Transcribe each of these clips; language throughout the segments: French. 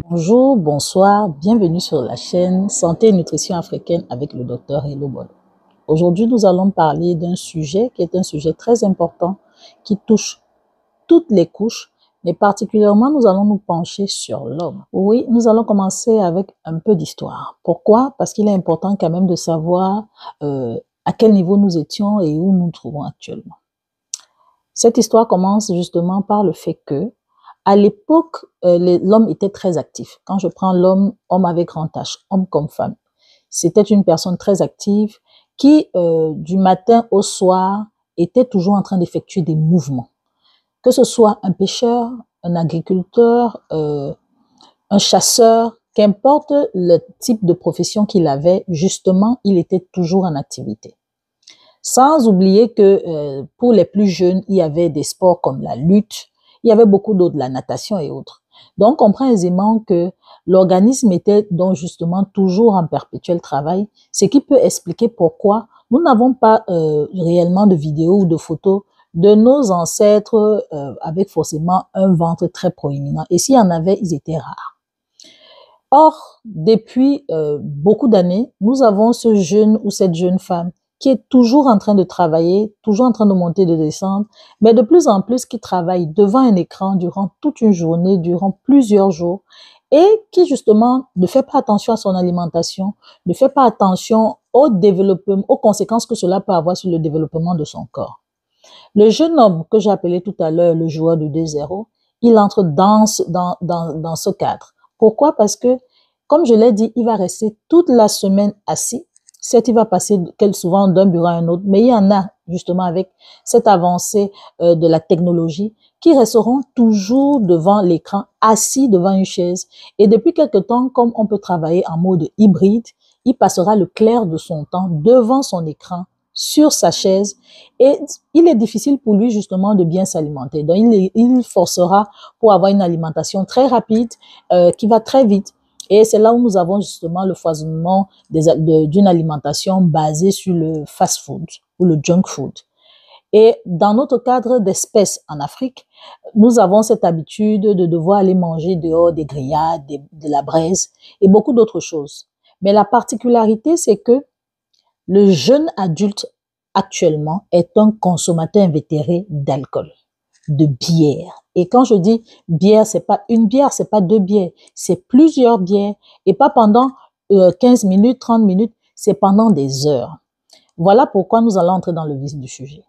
Bonjour, bonsoir, bienvenue sur la chaîne Santé et Nutrition Africaine avec le docteur Hello Bol. Aujourd'hui, nous allons parler d'un sujet qui est un sujet très important qui touche toutes les couches, mais particulièrement, nous allons nous pencher sur l'homme. Oui, nous allons commencer avec un peu d'histoire. Pourquoi? Parce qu'il est important quand même de savoir à quel niveau nous étions et où nous nous trouvons actuellement. Cette histoire commence justement par le fait que à l'époque, l'homme était très actif. Quand je prends l'homme, homme avec grand H, homme comme femme, c'était une personne très active qui, du matin au soir, était toujours en train d'effectuer des mouvements. Que ce soit un pêcheur, un agriculteur, un chasseur, qu'importe le type de profession qu'il avait, justement, il était toujours en activité. Sans oublier que pour les plus jeunes, il y avait des sports comme la lutte, il y avait beaucoup d'autres, la natation et autres. Donc, on comprend aisément que l'organisme était donc justement toujours en perpétuel travail, ce qui peut expliquer pourquoi nous n'avons pas réellement de vidéos ou de photos de nos ancêtres avec forcément un ventre très proéminent. Et s'il y en avait, ils étaient rares. Or, depuis beaucoup d'années, nous avons ce jeune ou cette jeune femme qui est toujours en train de travailler, toujours en train de monter, de descendre, mais de plus en plus qui travaille devant un écran durant toute une journée, durant plusieurs jours, et qui justement ne fait pas attention à son alimentation, ne fait pas attention au développement, aux conséquences que cela peut avoir sur le développement de son corps. Le jeune homme que j'ai appelé tout à l'heure le joueur de 2-0, il entre dans ce cadre. Pourquoi? Parce que, comme je l'ai dit, il va rester toute la semaine assis. Certes, il va passer souvent d'un bureau à un autre, mais il y en a justement avec cette avancée de la technologie qui resteront toujours devant l'écran, assis devant une chaise. Et depuis quelque temps, comme on peut travailler en mode hybride, il passera le clair de son temps devant son écran, sur sa chaise, et il est difficile pour lui justement de bien s'alimenter. Donc, il forcera pour avoir une alimentation très rapide, qui va très vite. Et c'est là où nous avons justement le foisonnement d'une alimentation basée sur le fast-food ou le junk food. Et dans notre cadre d'espèce en Afrique, nous avons cette habitude de devoir aller manger dehors des grillades, de la braise et beaucoup d'autres choses. Mais la particularité, c'est que le jeune adulte actuellement est un consommateur invétéré d'alcool, de bière. Et quand je dis bière, c'est pas une bière, c'est pas deux bières, c'est plusieurs bières. Et pas pendant 15 minutes, 30 minutes, c'est pendant des heures. Voilà pourquoi nous allons entrer dans le vif du sujet.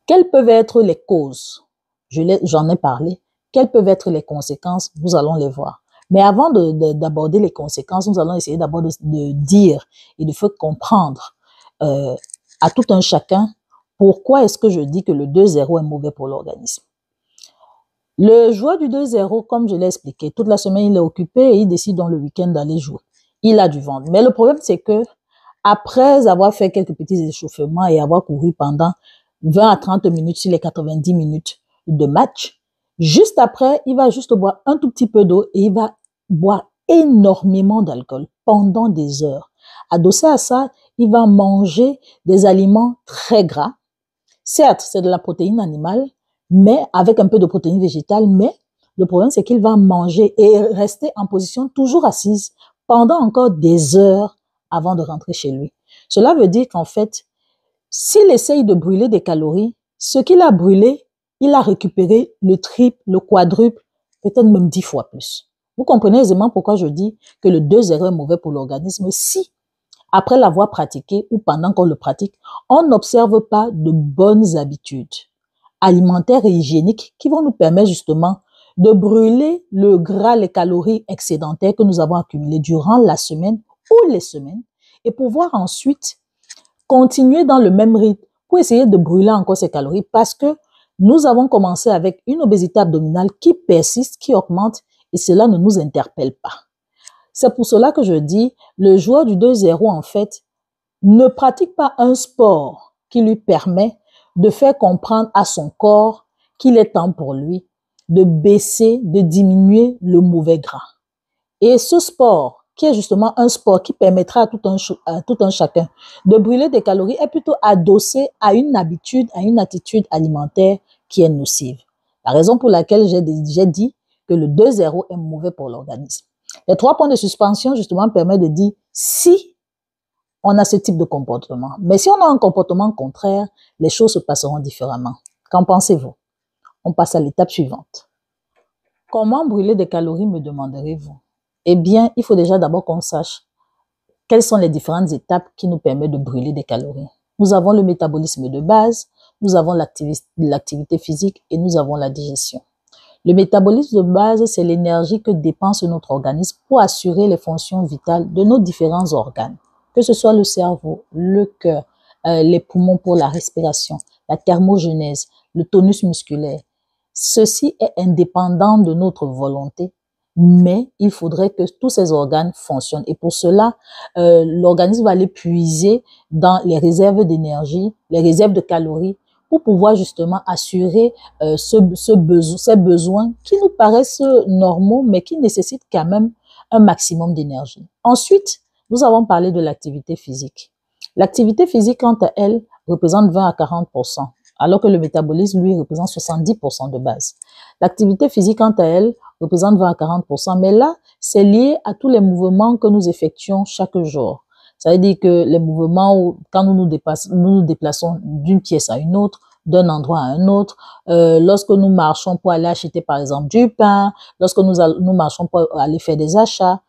Quelles peuvent être les causes? J'en ai parlé. Quelles peuvent être les conséquences? Nous allons les voir. Mais avant d'aborder les conséquences, nous allons essayer d'abord de dire et de faire comprendre à tout un chacun pourquoi est-ce que je dis que le 2-0 est mauvais pour l'organisme. Le joueur du 2-0, comme je l'ai expliqué, toute la semaine, il est occupé et il décide dans le week-end d'aller jouer. Il a du ventre. Mais le problème, c'est que après avoir fait quelques petits échauffements et avoir couru pendant 20 à 30 minutes sur les 90 minutes de match, juste après, il va juste boire un tout petit peu d'eau et il va boire énormément d'alcool pendant des heures. Adossé à ça, il va manger des aliments très gras. Certes, c'est de la protéine animale, mais avec un peu de protéine végétale, mais le problème, c'est qu'il va manger et rester en position toujours assise pendant encore des heures avant de rentrer chez lui. Cela veut dire qu'en fait, s'il essaye de brûler des calories, ce qu'il a brûlé, il a récupéré le triple, le quadruple, peut-être même 10 fois plus. Vous comprenez aisément pourquoi je dis que le 2-0 est mauvais pour l'organisme si, après l'avoir pratiqué ou pendant qu'on le pratique, on n'observe pas de bonnes habitudes alimentaires et hygiéniques qui vont nous permettre justement de brûler le gras, les calories excédentaires que nous avons accumulées durant la semaine ou les semaines et pouvoir ensuite continuer dans le même rythme pour essayer de brûler encore ces calories parce que nous avons commencé avec une obésité abdominale qui persiste, qui augmente et cela ne nous interpelle pas. C'est pour cela que je dis, le joueur du 2-0 en fait ne pratique pas un sport qui lui permet de faire comprendre à son corps qu'il est temps pour lui de baisser, de diminuer le mauvais gras. Et ce sport, qui est justement un sport qui permettra à tout un chacun de brûler des calories, est plutôt adossé à une habitude, à une attitude alimentaire qui est nocive. La raison pour laquelle j'ai dit que le 2-0 est mauvais pour l'organisme. Les 3 points de suspension, justement, permettent de dire si on a ce type de comportement. Mais si on a un comportement contraire, les choses se passeront différemment. Qu'en pensez-vous? On passe à l'étape suivante. Comment brûler des calories, me demanderez-vous? Eh bien, il faut déjà d'abord qu'on sache quelles sont les différentes étapes qui nous permettent de brûler des calories. Nous avons le métabolisme de base, nous avons l'activité physique et nous avons la digestion. Le métabolisme de base, c'est l'énergie que dépense notre organisme pour assurer les fonctions vitales de nos différents organes, que ce soit le cerveau, le cœur, les poumons pour la respiration, la thermogenèse, le tonus musculaire. Ceci est indépendant de notre volonté, mais il faudrait que tous ces organes fonctionnent. Et pour cela, l'organisme va aller puiser dans les réserves d'énergie, les réserves de calories, pour pouvoir justement assurer ces besoins qui nous paraissent normaux, mais qui nécessitent quand même un maximum d'énergie. Ensuite, nous avons parlé de l'activité physique. L'activité physique, quant à elle, représente 20 à 40%, alors que le métabolisme, lui, représente 70% de base. L'activité physique, quant à elle, représente 20 à 40%, mais là, c'est lié à tous les mouvements que nous effectuons chaque jour. Ça veut dire que les mouvements où, quand nous nous déplaçons d'une pièce à une autre, d'un endroit à un autre, lorsque nous marchons pour aller acheter par exemple du pain, lorsque nous marchons pour aller faire des achats.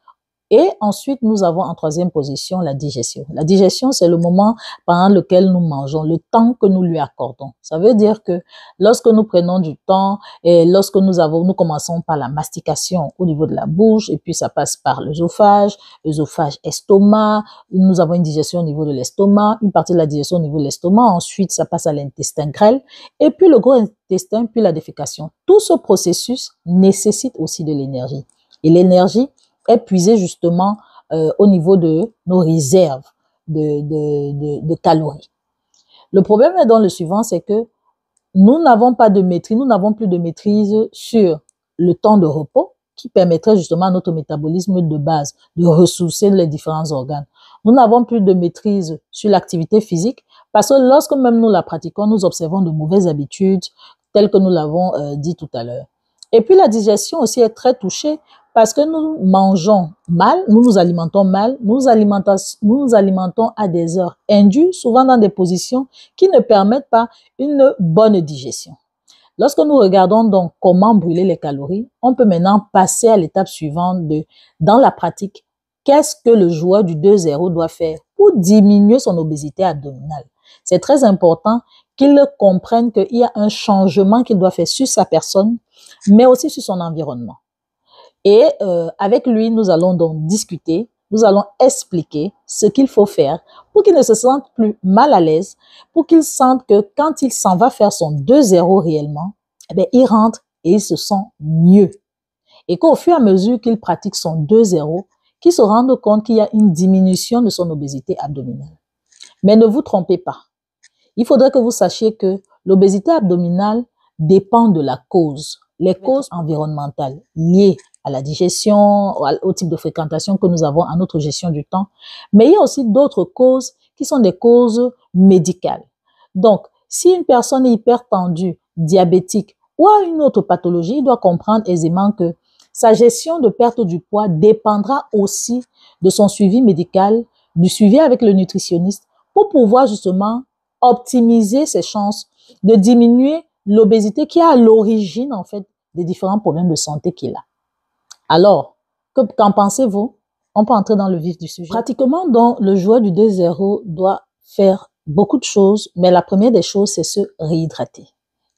Et ensuite, nous avons en troisième position la digestion. La digestion, c'est le moment pendant lequel nous mangeons, le temps que nous lui accordons. Ça veut dire que lorsque nous prenons du temps et lorsque nous commençons par la mastication au niveau de la bouche et puis ça passe par l'œsophage, estomac, nous avons une digestion au niveau de l'estomac, une partie de la digestion au niveau de l'estomac, ensuite ça passe à l'intestin grêle et puis le gros intestin, puis la défécation. Tout ce processus nécessite aussi de l'énergie. Et l'énergie est puisé justement au niveau de nos réserves de calories. Le problème est dans le suivant, c'est que nous n'avons pas de maîtrise, nous n'avons plus de maîtrise sur le temps de repos qui permettrait justement à notre métabolisme de base de ressourcer les différents organes. Nous n'avons plus de maîtrise sur l'activité physique parce que lorsque même nous la pratiquons, nous observons de mauvaises habitudes telles que nous l'avons dit tout à l'heure. Et puis la digestion aussi est très touchée parce que nous mangeons mal, nous nous alimentons mal, nous nous alimentons à des heures indues, souvent dans des positions qui ne permettent pas une bonne digestion. Lorsque nous regardons donc comment brûler les calories, on peut maintenant passer à l'étape suivante dans la pratique, qu'est-ce que le joueur du 2-0 doit faire pour diminuer son obésité abdominale? C'est très important qu'il comprenne qu'il y a un changement qu'il doit faire sur sa personne, mais aussi sur son environnement. Et avec lui, nous allons donc discuter, nous allons expliquer ce qu'il faut faire pour qu'il ne se sente plus mal à l'aise, pour qu'il sente que quand il s'en va faire son 2-0 réellement, eh bien, il rentre et il se sent mieux. Et qu'au fur et à mesure qu'il pratique son 2-0, qu'il se rende compte qu'il y a une diminution de son obésité abdominale. Mais ne vous trompez pas. Il faudrait que vous sachiez que l'obésité abdominale dépend de la cause. Les causes environnementales liées à la digestion, au type de fréquentation que nous avons à notre gestion du temps. Mais il y a aussi d'autres causes qui sont des causes médicales. Donc, si une personne est hypertendue, diabétique ou a une autre pathologie, il doit comprendre aisément que sa gestion de perte du poids dépendra aussi de son suivi médical, du suivi avec le nutritionniste pour pouvoir justement optimiser ses chances de diminuer l'obésité qui est à l'origine en fait des différents problèmes de santé qu'il a. Alors, qu'en pensez-vous? On peut entrer dans le vif du sujet. Pratiquement, donc, le joueur du 2-0 doit faire beaucoup de choses, mais la première des choses, c'est se réhydrater.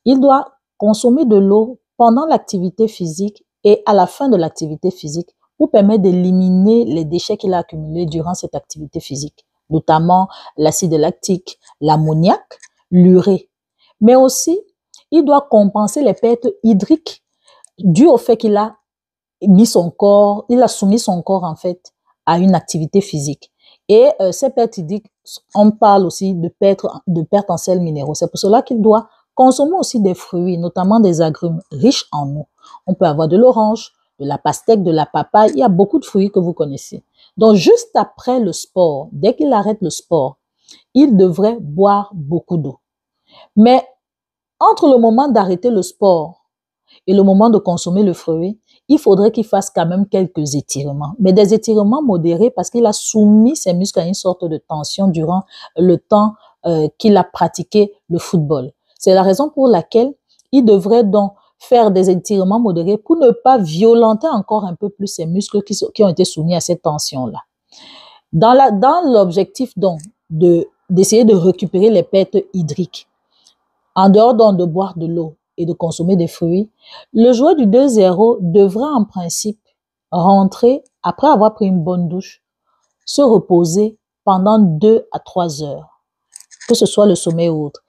Il doit consommer de l'eau pendant l'activité physique et à la fin de l'activité physique pour permettre d'éliminer les déchets qu'il a accumulés durant cette activité physique, notamment l'acide lactique, l'ammoniac, l'urée. Mais aussi, il doit compenser les pertes hydriques dues au fait qu'il a soumis son corps en fait à une activité physique. Et ces pertes hydriques, on parle aussi de perte en sels minéraux. C'est pour cela qu'il doit consommer aussi des fruits, notamment des agrumes riches en eau. On peut avoir de l'orange, de la pastèque, de la papaye. Il y a beaucoup de fruits que vous connaissez. Donc, juste après le sport, dès qu'il arrête le sport, il devrait boire beaucoup d'eau. Mais Entre le moment d'arrêter le sport et le moment de consommer le fruit, il faudrait qu'il fasse quand même quelques étirements, mais des étirements modérés parce qu'il a soumis ses muscles à une sorte de tension durant le temps qu'il a pratiqué le football. C'est la raison pour laquelle il devrait donc faire des étirements modérés pour ne pas violenter encore un peu plus ses muscles qui ont été soumis à cette tension-là. Dans l'objectif donc d'essayer de récupérer les pertes hydriques, en dehors donc de boire de l'eau et de consommer des fruits, le joueur du 2-0 devrait en principe rentrer après avoir pris une bonne douche, se reposer pendant 2 à 3 heures, que ce soit le sommeil ou autre.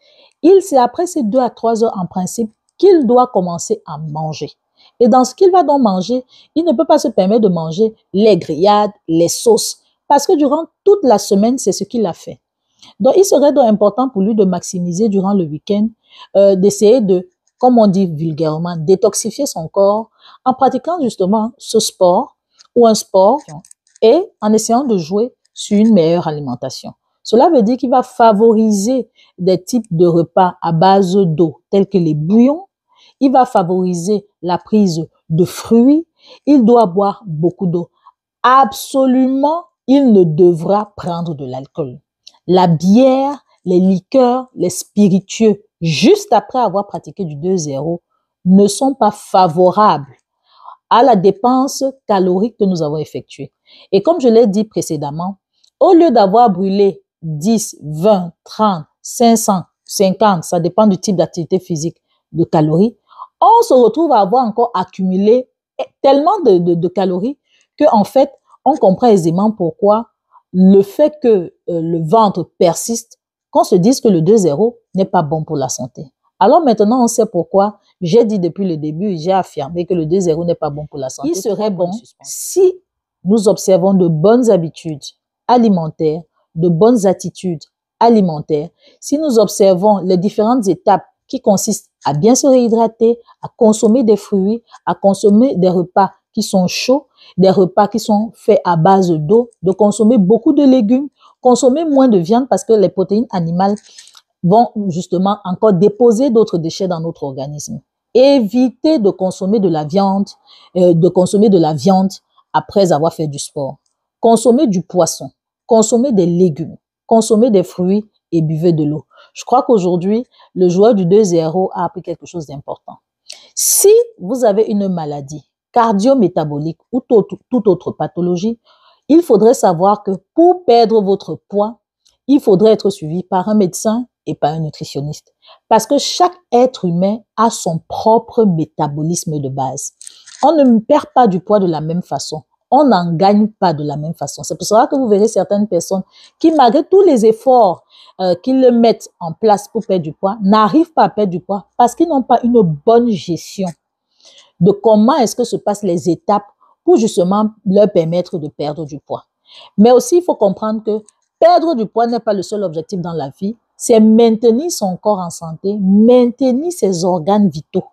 C'est après ces 2 à 3 heures en principe qu'il doit commencer à manger. Et dans ce qu'il va donc manger, il ne peut pas se permettre de manger les grillades, les sauces, parce que durant toute la semaine, c'est ce qu'il a fait. Donc, il serait donc important pour lui de maximiser durant le week-end, d'essayer de, comme on dit vulgairement, détoxifier son corps en pratiquant justement ce sport ou un sport et en essayant de jouer sur une meilleure alimentation. Cela veut dire qu'il va favoriser des types de repas à base d'eau, tels que les bouillons. Il va favoriser la prise de fruits. Il doit boire beaucoup d'eau. Absolument, il ne devra prendre de l'alcool. La bière, les liqueurs, les spiritueux, juste après avoir pratiqué du 2-0, ne sont pas favorables à la dépense calorique que nous avons effectuée. Et comme je l'ai dit précédemment, au lieu d'avoir brûlé 10, 20, 30, 500, 50, ça dépend du type d'activité physique, de calories, on se retrouve à avoir encore accumulé tellement de calories qu'en fait, on comprend aisément pourquoi le fait que le ventre persiste, qu'on se dise que le 2-0 n'est pas bon pour la santé. Alors maintenant, on sait pourquoi j'ai dit depuis le début, j'ai affirmé que le 2-0 n'est pas bon pour la santé. Il serait bon si nous observons de bonnes habitudes alimentaires, de bonnes attitudes alimentaires, si nous observons les différentes étapes qui consistent à bien se réhydrater, à consommer des fruits, à consommer des repas qui sont chauds, des repas qui sont faits à base d'eau, de consommer beaucoup de légumes, consommer moins de viande parce que les protéines animales vont justement encore déposer d'autres déchets dans notre organisme. Éviter de consommer de la viande, après avoir fait du sport. Consommer du poisson, consommer des légumes, consommer des fruits et buvez de l'eau. Je crois qu'aujourd'hui, le joueur du 2-0 a appris quelque chose d'important. Si vous avez une maladie cardio-métabolique ou toute autre pathologie, il faudrait savoir que pour perdre votre poids, il faudrait être suivi par un médecin et par un nutritionniste. Parce que chaque être humain a son propre métabolisme de base. On ne perd pas du poids de la même façon. On n'en gagne pas de la même façon. C'est pour cela que vous verrez certaines personnes qui, malgré tous les efforts qu'ils mettent en place pour perdre du poids, n'arrivent pas à perdre du poids parce qu'ils n'ont pas une bonne gestion de comment est-ce que se passent les étapes pour justement leur permettre de perdre du poids. Mais aussi, il faut comprendre que perdre du poids n'est pas le seul objectif dans la vie, c'est maintenir son corps en santé, maintenir ses organes vitaux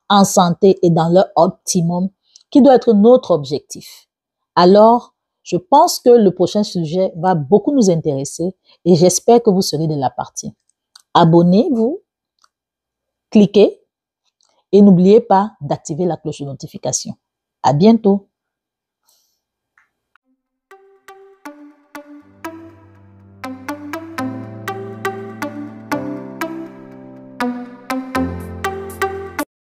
en santé et dans leur optimum, qui doit être notre objectif. Alors, je pense que le prochain sujet va beaucoup nous intéresser et j'espère que vous serez de la partie. Abonnez-vous, cliquez et n'oubliez pas d'activer la cloche de notification. À bientôt.